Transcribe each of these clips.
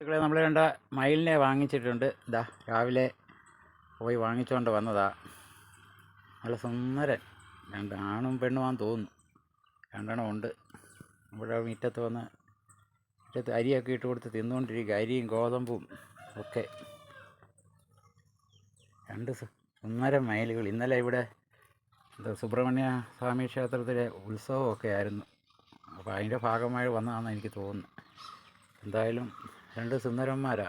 നമ്മൾ കണ്ട മയിലിനെ വാങ്ങിച്ചിട്ടുണ്ട്. ഇതാ രാവിലെ പോയി വാങ്ങിച്ചുകൊണ്ട് വന്നതാ. നല്ല സുന്ദരൻ, രണ്ട് ആണും പെണ്ണുമാണെന്ന് തോന്നുന്നു. രണ്ടെണ്ണം ഉണ്ട്. ഇവിടെ മുറ്റത്ത് വന്ന് മുറ്റത്ത് അരിയൊക്കെ ഇട്ട് കൊടുത്ത് തിന്നുകൊണ്ടിരിക്കുക. അരിയും ഗോതമ്പും ഒക്കെ. രണ്ട് സുന്ദര മയിലുകൾ. ഇന്നലെ ഇവിടെ സുബ്രഹ്മണ്യ സ്വാമി ക്ഷേത്രത്തിലെ ഉത്സവമൊക്കെ ആയിരുന്നു. അപ്പോൾ അതിൻ്റെ ഭാഗമായി വന്നതാണെന്ന് എനിക്ക് തോന്നുന്നു. എന്തായാലും രണ്ട് സുന്ദരന്മാരാ,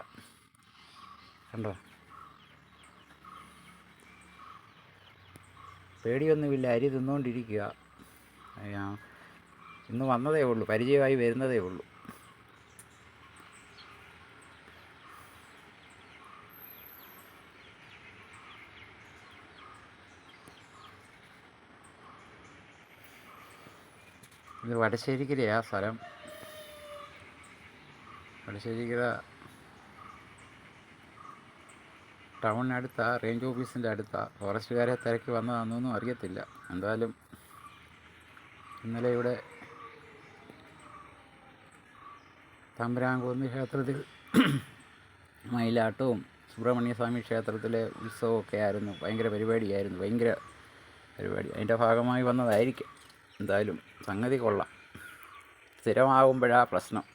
കണ്ടോ? പേടിയൊന്നുമില്ല, അരി തിന്നുകൊണ്ടിരിക്കുക. ഇന്ന് വന്നതേ ഉള്ളൂ, പരിചയമായി വരുന്നതേ ഉള്ളൂ. ഇത് വടശ്ശേരിക്കരയാ സ്ഥലം. വടശ്ശേരിക്കര ടൗണിനടുത്താ, റേഞ്ച് ഓഫീസിൻ്റെ അടുത്താ. ഫോറസ്റ്റുകാരെ തിരക്കി വന്നതാണെന്നൊന്നും അറിയത്തില്ല. എന്തായാലും ഇന്നലെ ഇവിടെ തമ്പുരാൻകുന്ന് ക്ഷേത്രത്തിൽ മയിലാട്ടവും സുബ്രഹ്മണ്യ സ്വാമി ക്ഷേത്രത്തിലെ ഉത്സവമൊക്കെ ആയിരുന്നു. ഭയങ്കര പരിപാടിയായിരുന്നു, ഭയങ്കര പരിപാടി. അതിൻ്റെ ഭാഗമായി വന്നതായിരിക്കും. എന്തായാലും സംഗതി കൊള്ളാം. സ്ഥിരമാകുമ്പോഴാണ് പ്രശ്നം.